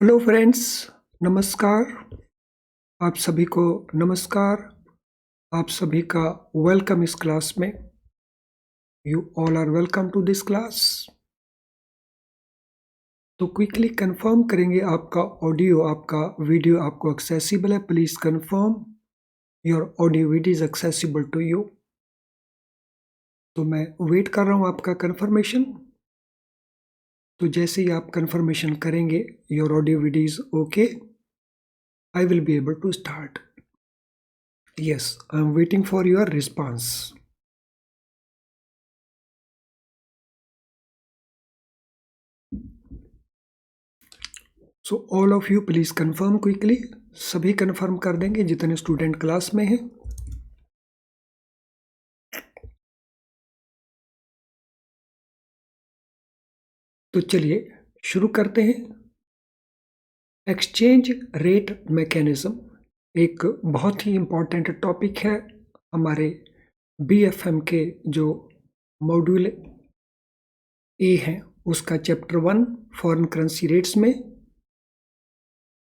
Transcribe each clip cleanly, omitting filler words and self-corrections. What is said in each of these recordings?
Hello friends, नमस्कार। आप सभी को नमस्कार। आप सभी का वेलकम इस क्लास में। You all are welcome to this class. तो क्विकली कंफर्म करेंगे आपका ऑडियो, आपका वीडियो आपको एक्सेसिबल है। Please confirm your audio video is accessible to you. तो मैं वेट कर रहा हूँ आपका कंफर्मेशन। तो जैसे ही आप कंफर्मेशन करेंगे your audio video is okay, I will be able to start. Yes, I'm waiting for your response. So all of you please confirm quickly. सभी confirm कर देंगे जितने स्टूडेंट क्लास में हैं। तो चलिए शुरू करते हैं। एक्सचेंज रेट मैकेनिज्म एक बहुत ही इम्पॉर्टेंट टॉपिक है हमारे BFM के जो मॉड्यूल ए है उसका चैप्टर 1 फॉरेन करेंसी रेट्स में।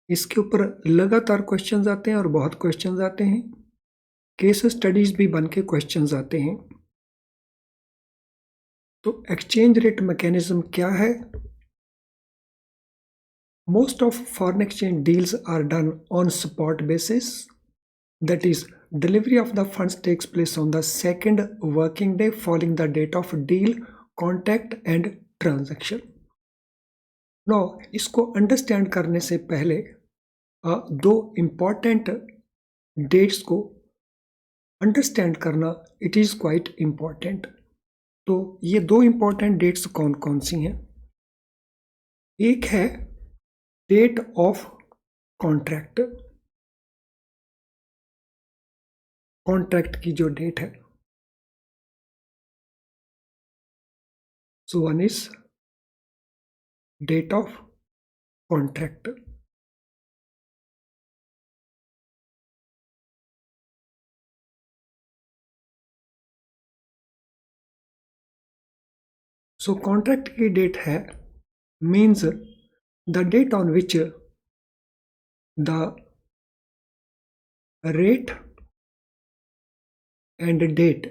इसके ऊपर लगातार क्वेश्चंस आते हैं और बहुत क्वेश्चंस आते हैं। केस स्टडीज भी बन के क्वेश्चंस आते हैं। तो एक्सचेंज रेट मैकेनिज्म क्या है? Most of foreign exchange deals are done on spot basis. That is, delivery of the funds takes place on the second working day following the date of deal, contact and transaction. Now, इसको understand करने से पहले दो important dates को understand करना it is quite important. तो ये दो इम्पॉर्टेंट डेट्स कौन कौन सी हैं? एक है डेट ऑफ कॉन्ट्रैक्ट, कॉन्ट्रैक्ट की जो डेट है। So one is date of contract. So contract की डेट है means the date on which the rate and date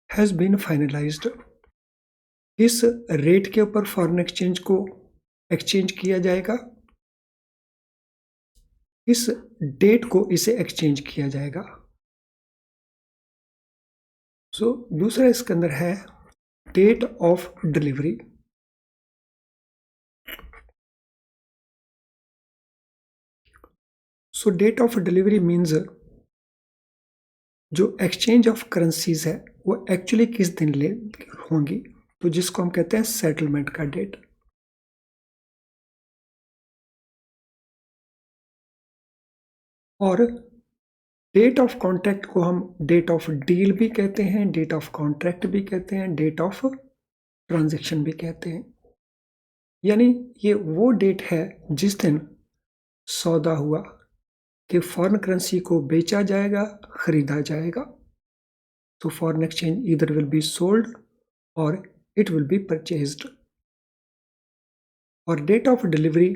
has been finalised. इस रेट के ऊपर फॉरेन एक्सचेंज को एक्सचेंज किया जाएगा, इस डेट को इसे एक्सचेंज किया जाएगा। सो दूसरा इसके अंदर है date of delivery. So date of delivery means जो एक्सचेंज ऑफ करेंसीज है वो एक्चुअली किस दिन ले होंगी, तो जिसको हम कहते हैं सेटलमेंट का डेट। और डेट ऑफ कॉन्ट्रैक्ट को हम डेट ऑफ डील भी कहते हैं, डेट ऑफ कॉन्ट्रैक्ट भी कहते हैं, डेट ऑफ ट्रांजैक्शन भी कहते हैं। यानी ये वो डेट है जिस दिन सौदा हुआ कि फॉरेन करेंसी को बेचा जाएगा, खरीदा जाएगा। तो foreign exchange either will be sold और इट विल बी परचेज्ड। और date of delivery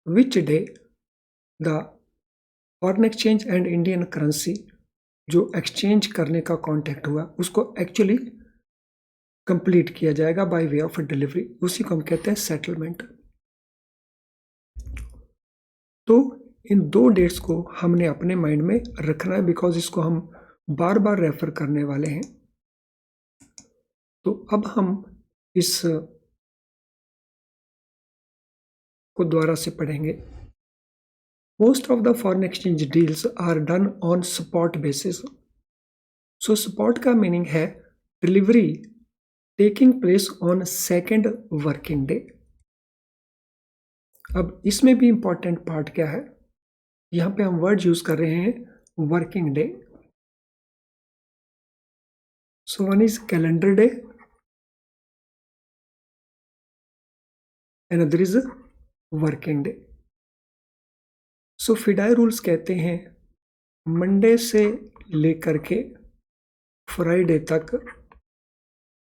which day the foreign exchange and Indian currency जो एक्सचेंज करने का कॉन्टैक्ट हुआ उसको एक्चुअली कंप्लीट किया जाएगा बाय वे ऑफ डिलीवरी, उसी को हम कहते हैं सेटलमेंट। तो इन दो डेट्स को हमने अपने माइंड में रखना है बिकॉज इसको हम बार बार रेफर करने वाले हैं। तो अब हम इस को दोबारा से पढ़ेंगे। Most of the foreign exchange deals are done on spot basis. So spot का मीनिंग है delivery taking place on second working day. अब इसमें भी इंपॉर्टेंट पार्ट क्या है, यहां पे हम वर्ड यूज कर रहे हैं working day. So one is calendar day, another is working day. So FEDAI rules कहते हैं मंडे से लेकर के फ्राइडे तक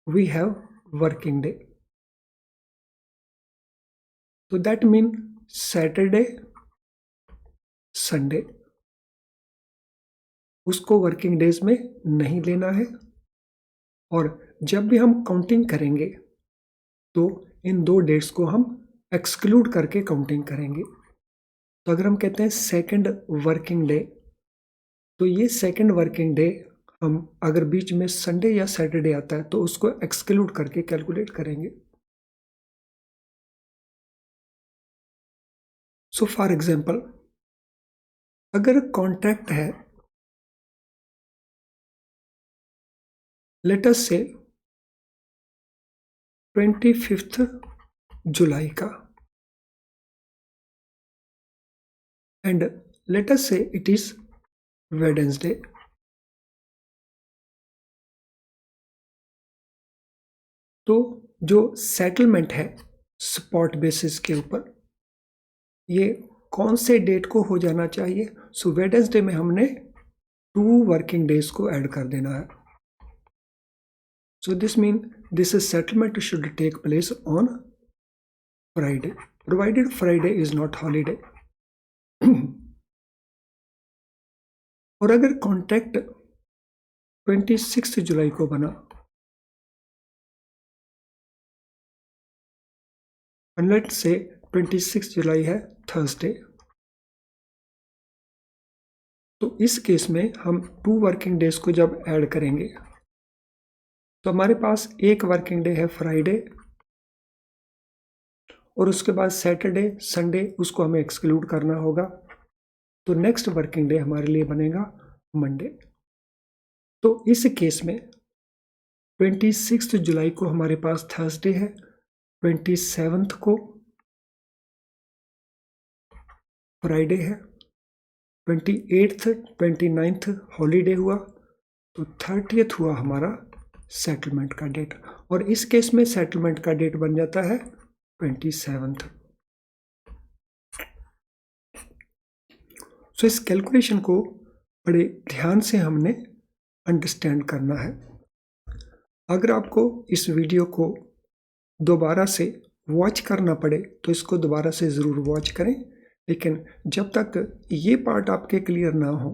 वी हैव वर्किंग डे। तो दैट मीन सैटरडे संडे उसको वर्किंग डेज में नहीं लेना है। और जब भी हम काउंटिंग करेंगे तो इन 2 डेट्स को हम एक्सक्लूड करके काउंटिंग करेंगे। तो अगर हम कहते हैं सेकंड वर्किंग डे, तो ये सेकंड वर्किंग डे हम अगर बीच में संडे या सैटरडे आता है तो उसको एक्सक्लूड करके कैलकुलेट करेंगे। सो फॉर एग्जांपल, अगर कॉन्ट्रैक्ट है लेट अस से 25 जुलाई का, एंड लेट अस से इट इज वेडनेसडे, तो जो सेटलमेंट है स्पॉट बेसिस के ऊपर ये कौन से डेट को हो जाना चाहिए? सो वेडनेसडे में हमने 2 वर्किंग डेज को ऐड कर देना है। So this mean this settlement should take place on Friday, provided Friday is not holiday. और अगर कॉन्ट्रैक्ट 26 जुलाई को बना, लेट्स से 26 जुलाई है थर्सडे, तो इस केस में हम 2 वर्किंग डेज को जब ऐड करेंगे तो हमारे पास एक वर्किंग डे है फ्राइडे, और उसके बाद सैटरडे संडे उसको हमें एक्सक्लूड करना होगा। तो नेक्स्ट वर्किंग डे हमारे लिए बनेगा मंडे। तो इस केस में 26 जुलाई को हमारे पास थर्सडे है, 27 को फ्राइडे है, 28th 29th हॉलीडे हुआ, तो 30th हुआ हमारा सेटलमेंट का डेट, और इस केस में सेटलमेंट का डेट बन जाता है 27th। सो इस कैलकुलेशन को बड़े ध्यान से हमने अंडरस्टैंड करना है। अगर आपको इस वीडियो को दोबारा से वॉच करना पड़े तो इसको दोबारा से ज़रूर वॉच करें, लेकिन जब तक ये पार्ट आपके क्लियर ना हो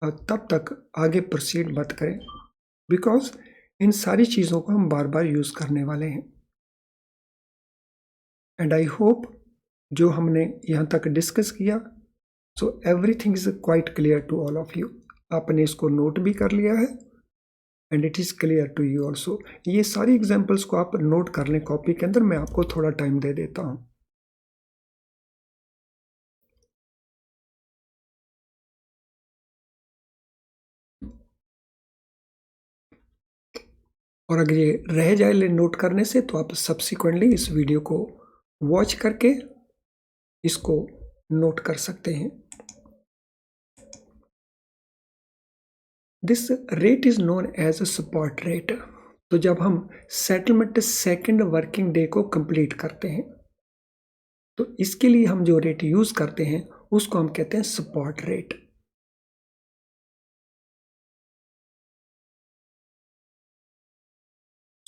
तब तक आगे प्रोसीड मत करें, बिकॉज इन सारी चीज़ों को हम बार बार यूज़ करने वाले हैं। एंड आई होप जो हमने यहाँ तक डिस्कस किया, so everything is quite clear to all of you. आपने इसको नोट भी कर लिया है and it is clear to you also. ये सारी एग्जाम्पल्स को आप नोट कर लें कॉपी के अंदर, मैं आपको थोड़ा टाइम दे देता हूँ। और अगर ये रह जाए ले नोट करने से तो आप सब्सिक्वेंटली इस वीडियो को वॉच करके इसको नोट कर सकते हैं। This rate is known as a support rate. तो जब हम सेटलमेंट सेकंड वर्किंग डे को कंप्लीट करते हैं तो इसके लिए हम जो रेट यूज करते हैं उसको हम कहते हैं सपोर्ट रेट।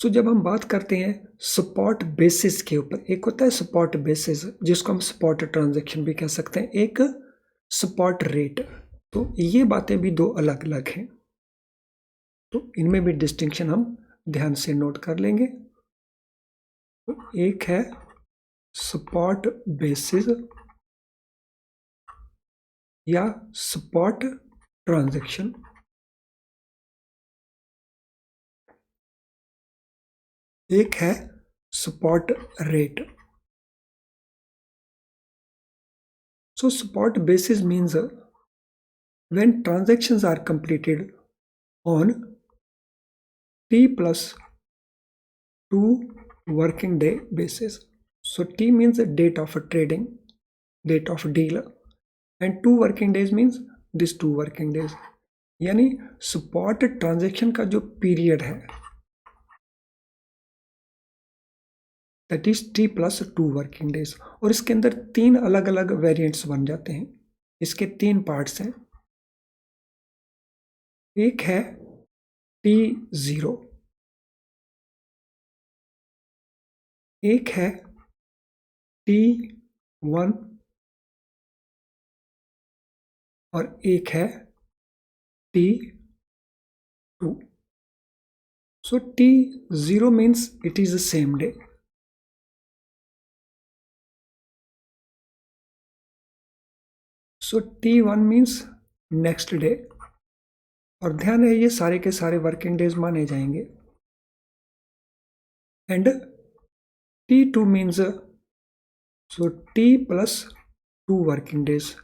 तो जब हम बात करते हैं सपोर्ट बेसिस के ऊपर, एक होता है सपोर्ट बेसिस जिसको हम सपोर्ट ट्रांजैक्शन भी कह सकते हैं, एक सपोर्ट रेट। तो ये बातें भी दो अलग अलग हैं, तो इनमें भी डिस्टिंक्शन हम ध्यान से नोट कर लेंगे। तो एक है सपोर्ट बेसिस या सपोर्ट ट्रांजैक्शन, एक है support rate. So support basis means when transactions are completed on T plus 2 working day basis. So T means the date of trading, date of deal, and 2 working days means this 2 working days। यानी spot transaction का जो period है that is T plus 2 working days, और इसके अंदर 3 अलग अलग variants बन जाते हैं। इसके 3 पार्ट्स हैं। एक है T0, एक है T1 और एक है T2. So T0 means it is the same day. So T1 means next day. और ध्यान है ये सारे के सारे वर्किंग डेज माने जाएंगे. And T2 means so T plus 2 working days,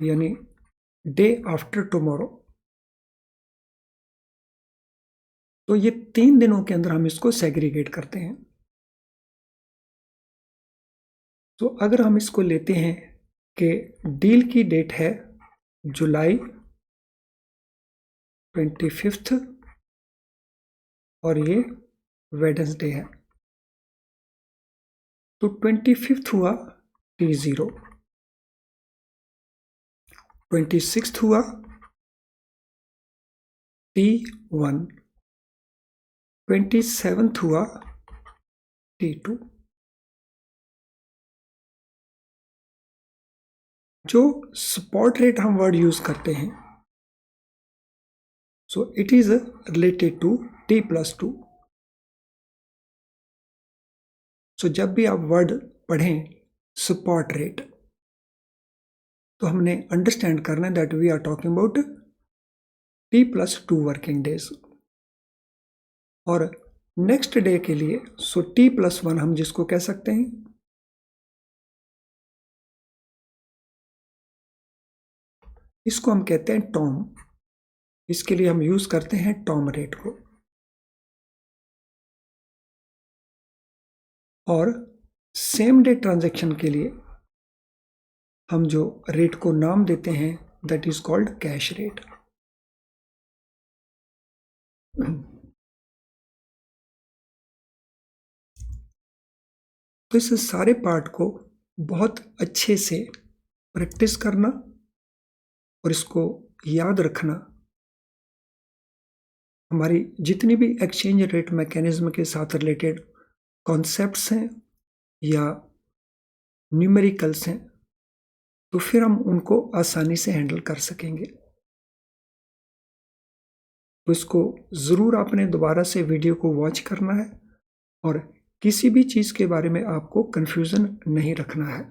यानी डे आफ्टर टुमारो. तो ये 3 दिनों के अंदर हम इसको सेग्रीगेट करते हैं. तो अगर हम इसको लेते हैं कि डील की डेट है जुलाई 25 और ये वेडनेसडे है, तो 25 हुआ T0, 26 हुआ T1, 27 हुआ T2. जो स्पॉट रेट हम वर्ड यूज करते हैं, so it is related to T+2. So जब भी आप वर्ड पढ़ें स्पॉट रेट, तो हमने अंडरस्टैंड करना है that we are talking about T+2 working days. और नेक्स्ट डे के लिए सो T+1 हम जिसको कह सकते हैं, इसको हम कहते हैं टॉम. इसके लिए हम यूज करते हैं टॉम रेट को. और सेम डे ट्रांजैक्शन के लिए हम जो रेट को नाम देते हैं that is called cash rate. तो इस सारे पार्ट को बहुत अच्छे से प्रैक्टिस करना और इसको याद रखना. हमारी जितनी भी एक्सचेंज रेट मैकेनिज्म के साथ रिलेटेड कॉन्सेप्ट्स हैं या न्यूमेरिकल्स हैं, तो फिर हम उनको आसानी से हैंडल कर सकेंगे. तो इसको ज़रूर आपने दोबारा से वीडियो को वॉच करना है और किसी भी चीज़ के बारे में आपको कंफ्यूजन नहीं रखना है.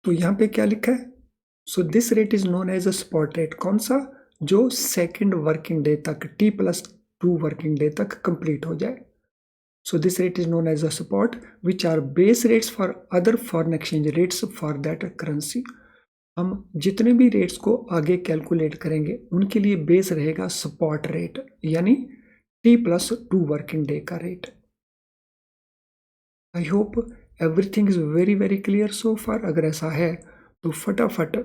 तो यहाँ पे क्या लिखा है, so this rate is known as a spot rate. कौन सा, जो सेकंड वर्किंग डे तक T+2 वर्किंग डे तक कंप्लीट हो जाए. So this rate is known as a spot which are base rates for other foreign exchange rates for that currency. हम जितने भी रेट्स को आगे कैलकुलेट करेंगे उनके लिए बेस रहेगा स्पॉट रेट, यानी T+2 वर्किंग डे का रेट. I hope everything is very very clear so far. अगर ऐसा है तो फटाफट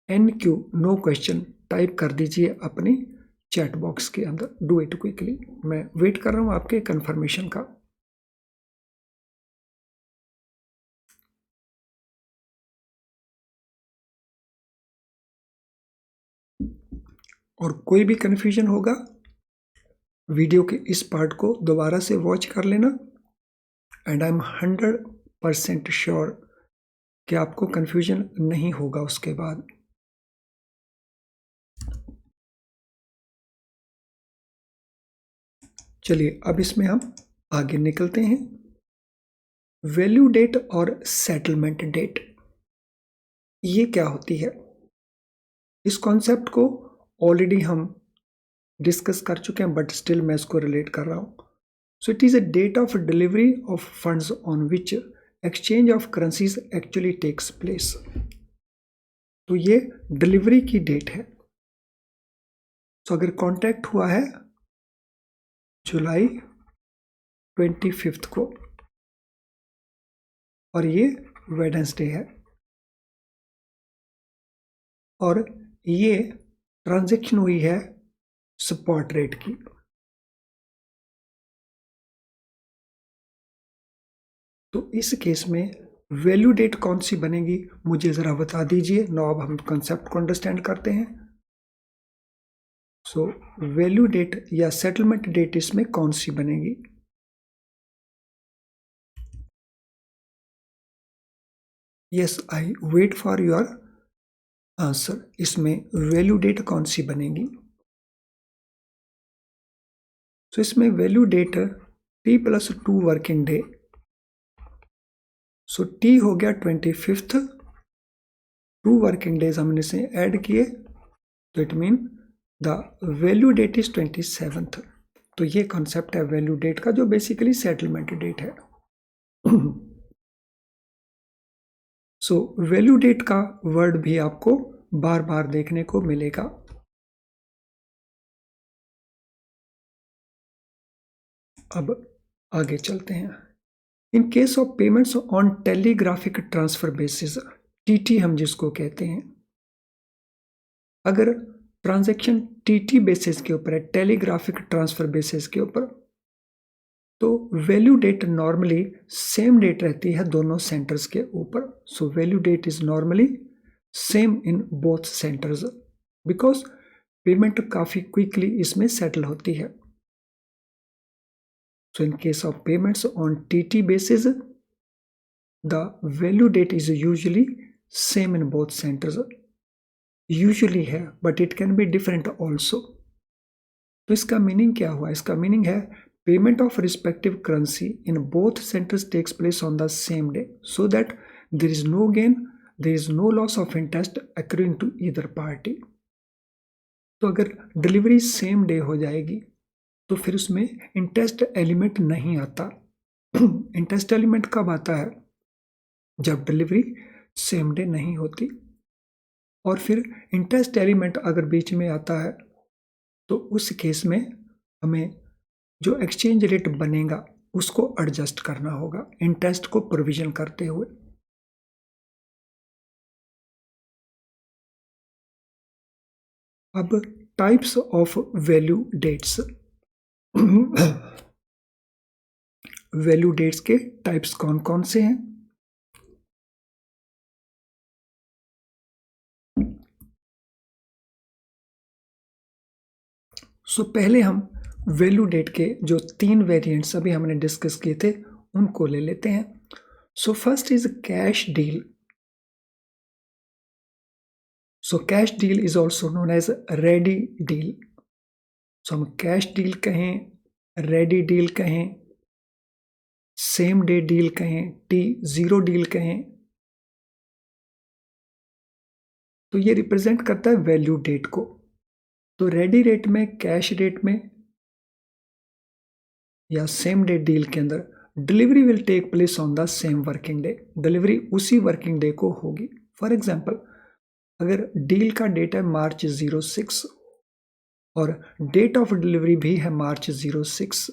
NQ नो क्वेश्चन टाइप कर दीजिए अपनी चैट बॉक्स के अंदर. Do it quickly. मैं वेट कर रहा हूं आपके कंफर्मेशन का. और कोई भी कंफ्यूजन होगा, वीडियो के इस पार्ट को दोबारा से वॉच कर लेना. एंड आई एम 100% श्योर कि आपको कंफ्यूजन नहीं होगा उसके बाद. चलिए अब इसमें हम आगे निकलते हैं. वैल्यू डेट और सेटलमेंट डेट, ये क्या होती है? इस कॉन्सेप्ट को ऑलरेडी हम डिस्कस कर चुके हैं, बट स्टिल मैं इसको रिलेट कर रहा हूं. So it is a date of delivery of funds on which exchange of currencies actually takes place. तो ये डिलीवरी की डेट है. तो अगर कॉन्टैक्ट हुआ है जुलाई 25 को और ये वेडनेसडे है और ये ट्रांजैक्शन हुई है स्पॉट रेट की, तो इस केस में वैल्यू डेट कौन सी बनेगी मुझे ज़रा बता दीजिए. नाउ अब हम कंसेप्ट को अंडरस्टैंड करते हैं. सो वैल्यू डेट या सेटलमेंट डेट इसमें कौन सी बनेगी? Yes, I wait for your answer. इसमें वैल्यू डेट कौन सी बनेगी? तो इसमें value date T plus 2 working day. So T हो गया 25th, 2 वर्किंग डेज हमने से ऐड किए, तो it mean the value date is 27th। तो ये कॉन्सेप्ट है वैल्यू डेट का, जो बेसिकली सेटलमेंट डेट है। सो वैल्यू डेट का वर्ड भी आपको बार बार देखने को मिलेगा। अब आगे चलते हैं। इन case of payments on telegraphic transfer basis, TT हम जिसको कहते हैं, अगर ट्रांजैक्शन टीटी बेसिस के ऊपर है, टेलीग्राफिक ट्रांसफर बेसिस के ऊपर, तो value date normally same date रहती है दोनों सेंटर्स के ऊपर। So value date is normally same in both centres, because payment काफी क्विकली इसमें सेटल होती है। So in case of payments on TT basis, the value date is usually same in both centers। Usually है, but it can be different also. तो इसका meaning क्या हुआ? इसका मीनिंग है payment of respective currency in both centres takes place on the same day, so that there is no gain, there is no loss of interest accruing to either party. तो अगर delivery same day हो जाएगी तो फिर उसमें interest element नहीं आता। Interest element कब आता है? जब डिलीवरी सेम डे नहीं होती। और फिर इंटरेस्ट एलिमेंट अगर बीच में आता है तो उस केस में हमें जो एक्सचेंज रेट बनेगा उसको एडजस्ट करना होगा इंटरेस्ट को प्रोविजन करते हुए। अब types of value dates. Value dates के टाइप्स कौन कौन से हैं? सो पहले हम वैल्यू डेट के जो 3 वेरिएंट्स अभी हमने डिस्कस किए थे उनको ले लेते हैं। So first is cash deal. So cash deal is also known as ready deal. So हम कैश डील कहें, रेडी डील कहें, सेम डे डील कहें, T0 डील कहें, तो ये रिप्रेजेंट करता है वैल्यू डेट को। तो रेडी रेट में, कैश रेट में या सेम डे डील के अंदर delivery will take place on the same working day. Delivery उसी वर्किंग डे को होगी। फॉर एग्जाम्पल, अगर डील का डेट है March 06 और डेट ऑफ डिलीवरी भी है March 06,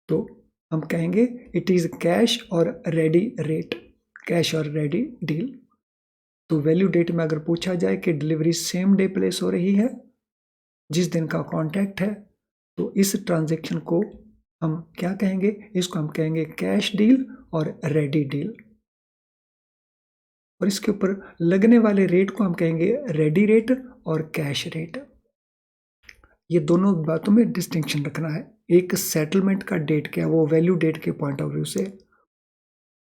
तो हम कहेंगे इट इज कैश और रेडी रेट, कैश और रेडी डील। तो वैल्यू डेट में अगर पूछा जाए कि डिलीवरी सेम डे प्लेस हो रही है जिस दिन का कॉन्टैक्ट है, तो इस ट्रांजैक्शन को हम क्या कहेंगे? इसको हम कहेंगे कैश डील और रेडी डील। और इसके ऊपर लगने वाले रेट को हम कहेंगे रेडी रेट और कैश रेट। ये दोनों बातों में डिस्टिंक्शन रखना है। एक सेटलमेंट का डेट क्या है, वो वैल्यू डेट के पॉइंट ऑफ व्यू से,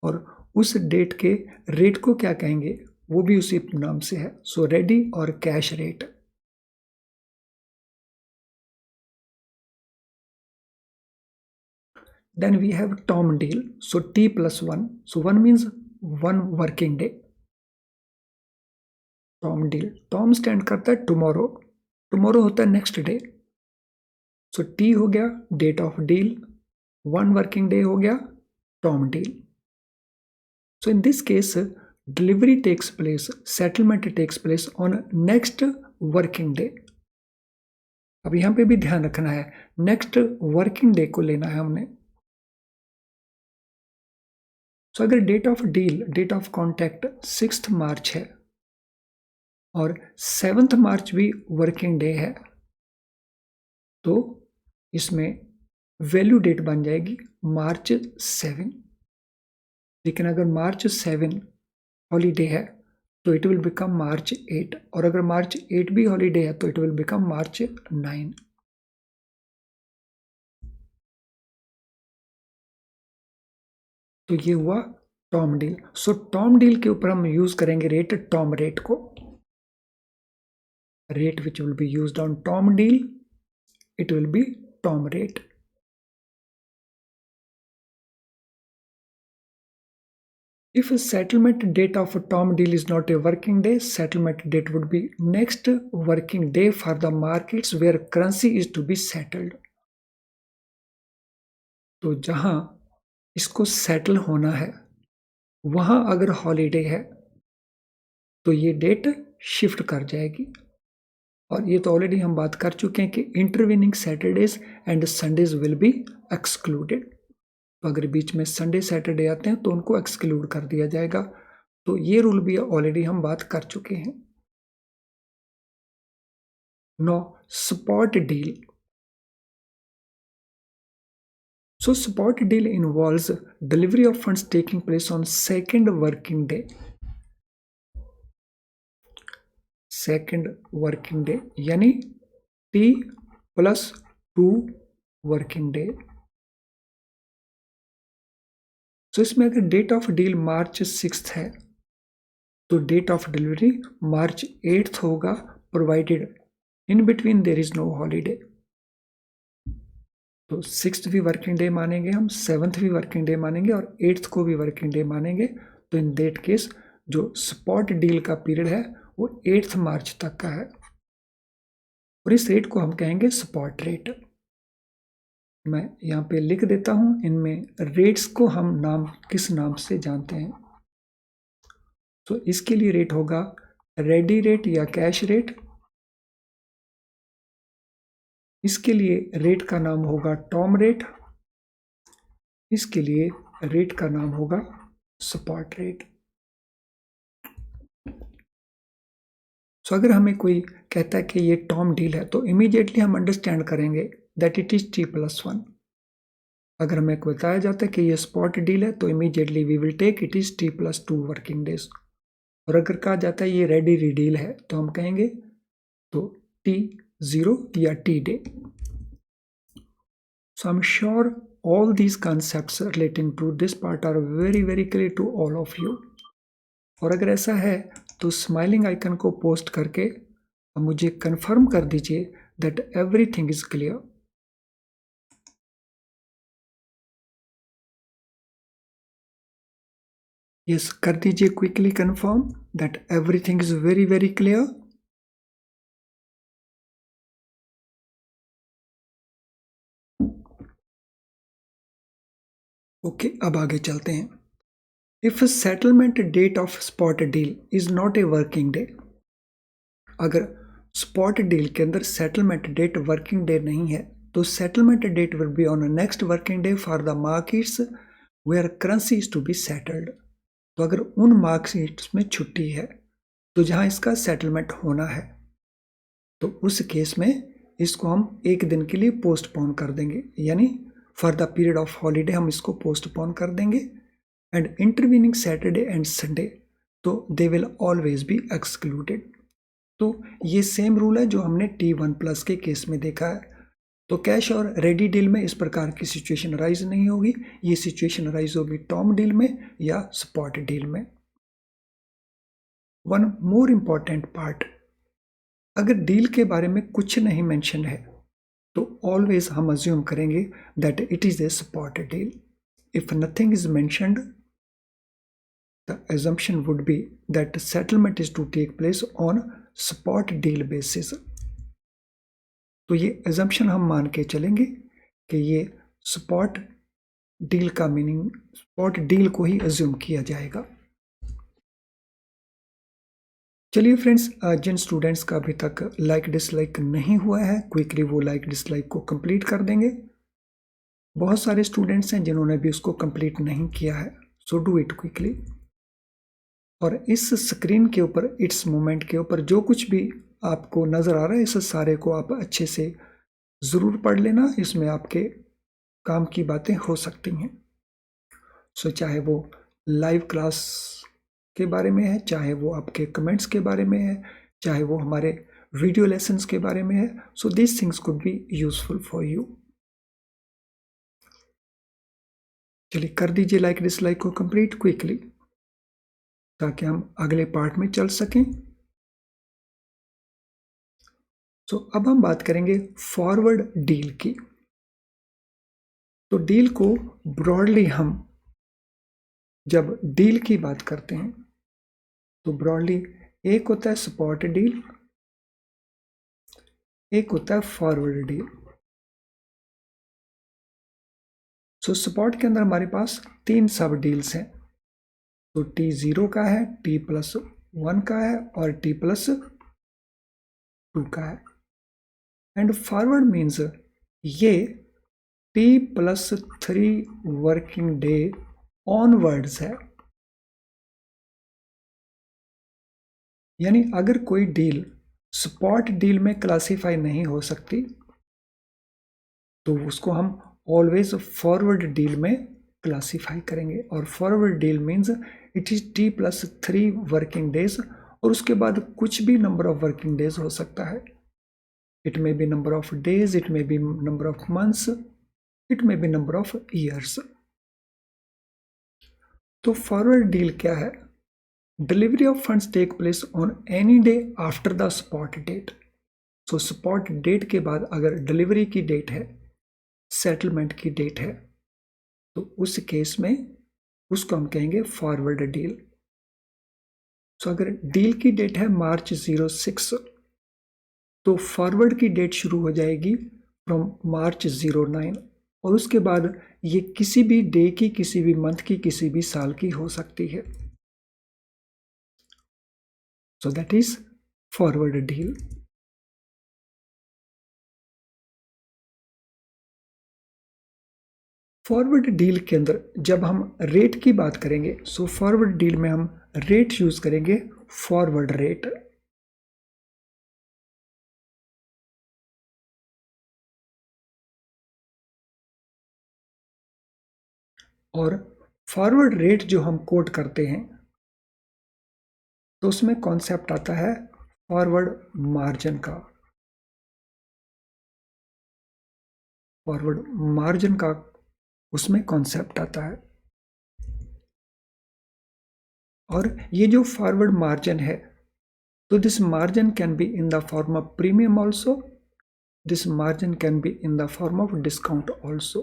और उस डेट के रेट को क्या कहेंगे वो भी उसी नाम से है। सो रेडी और cash rate. Then we have Tom deal. So T+1. So 1 means 1 working day. Tom deal. Tom stand करता है tomorrow. Tomorrow होता है next day. So T हो गया date of deal. 1 working day हो गया Tom deal. So in this case, delivery takes place, settlement takes place on next working day. अब यहाँ पे भी ध्यान रखना है, next working day को लेना है हमने। सो अगर date of deal, date of contact 6 March है और 7 मार्च भी वर्किंग डे है, तो इसमें वैल्यू डेट बन जाएगी March 7। लेकिन अगर March 7 हॉलीडे है तो इट विल बिकम मार्च 8, और अगर मार्च 8 भी हॉलीडे है तो इट विल बिकम मार्च 9। तो ये हुआ टॉम डील। सो टॉम डील के ऊपर हम यूज करेंगे रेट, टॉम रेट को। Rate which will be used on Tom deal, it will be Tom rate. If a settlement date of a Tom deal is not a working day, settlement date would be next working day for the markets where currency is to be settled. तो जहां इसको settle होना है वहां अगर holiday है तो ये डेट शिफ्ट कर जाएगी। और ये तो ऑलरेडी हम बात कर चुके हैं कि intervening Saturdays and Sundays will be excluded. तो अगर बीच में संडे सैटरडे आते हैं तो उनको एक्सक्लूड कर दिया जाएगा। तो ये रूल भी ऑलरेडी हम बात कर चुके हैं। No spot deal. So spot deal involves delivery of funds taking place on second working day. Second working day यानी T+2 वर्किंग डे। सो इसमें अगर डेट ऑफ डील मार्च 6 है तो डेट ऑफ डिलीवरी मार्च 8 होगा, provided in between there is no holiday. तो 6th भी working day मानेंगे हम, 7th भी वर्किंग डे मानेंगे और 8th को भी वर्किंग डे मानेंगे। तो इन दैट केस जो स्पॉट डील का पीरियड है वो 8th मार्च तक का है और इस रेट को हम कहेंगे स्पॉट रेट। मैं यहाँ पे लिख देता हूं, इनमें रेट्स को हम नाम किस नाम से जानते हैं। तो इसके लिए रेट होगा रेडी रेट या कैश रेट। इसके लिए रेट का नाम होगा टॉम रेट। इसके लिए रेट का नाम होगा स्पॉट रेट। सो अगर हमें कोई कहता है कि ये टॉम डील है तो इमीडिएटली हम अंडरस्टैंड करेंगे दैट इट इज T+1। अगर हमें बताया जाता है कि ये स्पॉट डील है तो immediately we will take it is T+2 working days. और अगर कहा जाता है ये रेडी रीडील है तो हम कहेंगे तो T0 या T day. So I'm sure all these concepts relating to this part are very clear to all of you. और अगर ऐसा है तो स्माइलिंग आइकन को पोस्ट करके मुझे कंफर्म कर दीजिए that everything is clear. Yes, कर दीजिए quickly confirm that everything is very clear. Okay, अब आगे चलते हैं। If settlement date of spot deal is not a working day, अगर स्पॉट डील के अंदर सेटलमेंट डेट वर्किंग डे नहीं है तो settlement date will be on next working day for the markets where currency is to be settled. तो अगर उन markets में छुट्टी है तो जहां इसका सेटलमेंट होना है तो उस केस में इसको हम एक दिन के लिए पोस्टपोन कर देंगे, यानी for the period of holiday हम इसको पोस्टपोन कर देंगे। And intervening Saturday and Sunday तो they will always be excluded. तो ये सेम रूल है जो हमने T1+ के केस में देखा है। तो कैश और रेडी डील में इस प्रकार की सिचुएशन राइज नहीं होगी, ये सिचुएशन राइज होगी टॉम डील में या स्पॉट डील में। वन मोर इंपॉर्टेंट पार्ट, अगर डील के बारे में कुछ नहीं मेंशन है तो ऑलवेज हम अज्यूम करेंगे that it is a spot deal. If nothing is mentioned the assumption would be that settlement is to take place on spot deal basis। तो ये assumption हम मान के चलेंगे कि ये स्पॉट डील का मीनिंग स्पॉट डील को ही अज्यूम किया जाएगा। चलिए फ्रेंड्स, जिन स्टूडेंट्स का अभी तक लाइक डिसलाइक नहीं हुआ है क्विकली वो लाइक डिसलाइक को कंप्लीट कर देंगे। बहुत सारे स्टूडेंट्स हैं जिन्होंने भी उसको कंप्लीट नहीं किया है, सो डू इट क्विकली। और इस स्क्रीन के ऊपर इट्स मोमेंट के ऊपर जो कुछ भी आपको नज़र आ रहा है इस सारे को आप अच्छे से ज़रूर पढ़ लेना, इसमें आपके काम की बातें हो सकती हैं। सो चाहे वो लाइव क्लास के बारे में है, चाहे वो आपके कमेंट्स के बारे में है, चाहे वो हमारे वीडियो लेसन्स के बारे में है. So these things could be useful for you. चलिए कर दीजिए लाइक डिसलाइक को कंप्लीट क्विकली ताकि हम अगले पार्ट में चल सकें. सो अब हम बात करेंगे फॉरवर्ड डील की. तो डील को ब्रॉडली हम जब डील की बात करते हैं तो ब्रॉडली एक होता है स्पॉट डील, एक होता है फॉरवर्ड डील. सो स्पॉट के अंदर हमारे पास 3 सब डील्स हैं. तो T0 का है, T+1 का है और T+2 का है. एंड फॉरवर्ड मीन्स ये T+3 वर्किंग डे ऑनवर्ड्स है. यानी अगर कोई डील स्पॉट डील में क्लासीफाई नहीं हो सकती तो उसको हम ऑलवेज फॉरवर्ड डील में क्लासीफाई करेंगे. और forward deal means it is T+3 working days और उसके बाद कुछ भी नंबर ऑफ वर्किंग डेज हो सकता है. It may be number of days, it may be number of months, it may be number of years. तो फॉरवर्ड डील क्या है? Delivery of funds take place on any day after the spot date. So spot date के बाद अगर delivery की date है, settlement की date है, तो उस केस में उसको हम कहेंगे फॉरवर्ड डील. सो अगर डील की डेट है March 06 तो फॉरवर्ड की डेट शुरू हो जाएगी फ्रॉम March 09 और उसके बाद ये किसी भी डे की, किसी भी मंथ की, किसी भी साल की हो सकती है. So that is forward deal. Forward deal के अंदर जब हम रेट की बात करेंगे सो फॉरवर्ड डील में हम रेट यूज करेंगे फॉरवर्ड रेट. और फॉरवर्ड रेट जो हम कोट करते हैं तो उसमें कॉन्सेप्ट आता है फॉरवर्ड मार्जिन का. फॉरवर्ड मार्जिन का उसमें कॉन्सेप्ट आता है. और ये जो फॉरवर्ड मार्जिन है तो this margin can be in the form of premium also, this margin can be in the form of discount also.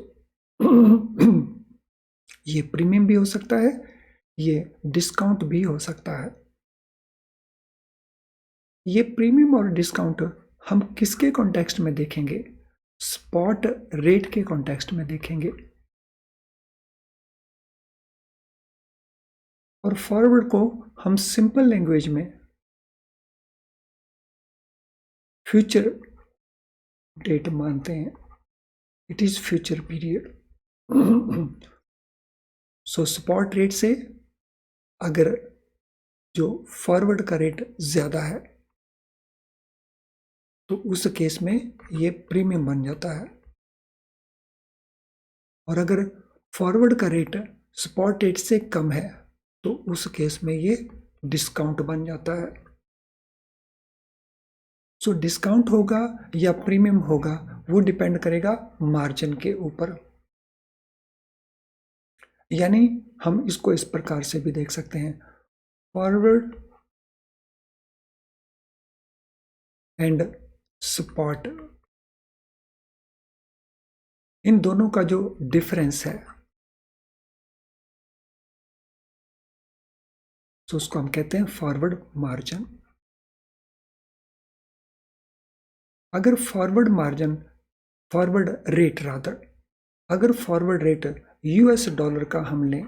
ये प्रीमियम भी हो सकता है, ये डिस्काउंट भी हो सकता है. ये प्रीमियम और डिस्काउंट हम किसके कॉन्टेक्स्ट में देखेंगे? स्पॉट रेट के कॉन्टेक्स्ट में देखेंगे. और फॉरवर्ड को हम सिंपल लैंग्वेज में फ्यूचर डेट मानते हैं. It is future period. So spot rate से अगर जो फॉरवर्ड का रेट ज्यादा है तो उस केस में ये प्रीमियम बन जाता है. और अगर फॉरवर्ड का रेट स्पॉट रेट से कम है तो उस केस में ये डिस्काउंट बन जाता है. सो डिस्काउंट होगा या प्रीमियम होगा वो डिपेंड करेगा मार्जिन के ऊपर. यानी हम इसको इस प्रकार से भी देख सकते हैं, फॉरवर्ड एंड स्पॉट, इन दोनों का जो डिफरेंस है तो उसको हम कहते हैं फॉरवर्ड मार्जिन. अगर forward margin, forward rate rather, अगर फॉरवर्ड रेट $US का हम लें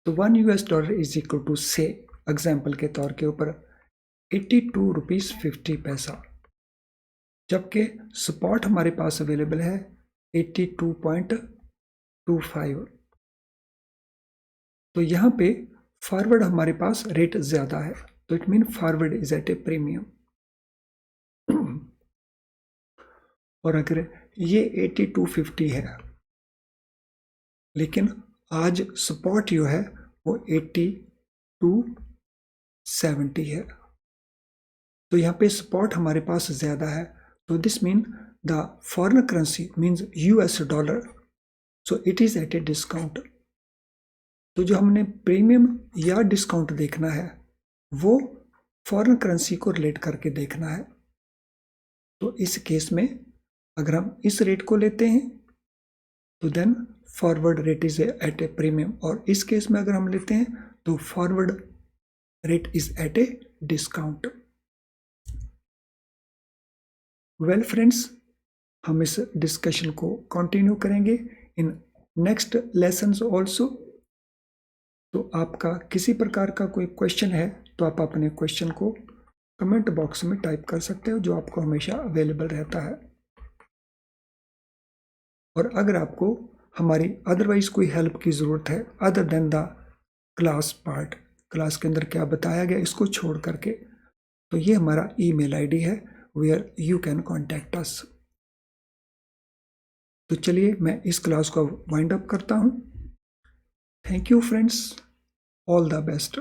तो $1 इज इक्वल टू से एग्जाम्पल के तौर के ऊपर 82 रुपीज 50 पैसा, जबकि स्पॉट हमारे पास अवेलेबल है 82.25. तो यहाँ पे फॉरवर्ड हमारे पास रेट ज्यादा है तो it mean forward is at a premium. और अगर ये 82.50 है लेकिन आज स्पॉट जो है वो 80 to 70 है। तो यहाँ पे स्पॉट हमारे पास ज़्यादा है, तो this mean the foreign currency means US dollar, so it is at a discount. तो जो हमने प्रीमियम या डिस्काउंट देखना है वो फॉरेन करेंसी को रिलेट करके देखना है। तो इस केस में अगर हम इस रेट को लेते हैं तो then forward rate is at a premium, और इस केस में अगर हम लेते हैं तो forward rate is at a discount. Well friends, हम इस डिस्कशन को कंटिन्यू करेंगे इन नेक्स्ट लेसन्स ऑल्सो। तो आपका किसी प्रकार का कोई क्वेश्चन है तो आप अपने क्वेश्चन को कमेंट बॉक्स में टाइप कर सकते हो, जो आपको हमेशा अवेलेबल रहता है। और अगर आपको हमारी अदरवाइज कोई हेल्प की ज़रूरत है other than the class part, class के अंदर क्या बताया गया इसको छोड़ करके, तो ये हमारा ईमेल आईडी है where you can contact us. तो चलिए मैं इस क्लास को वाइंड अप करता हूँ। Thank you friends, all the best.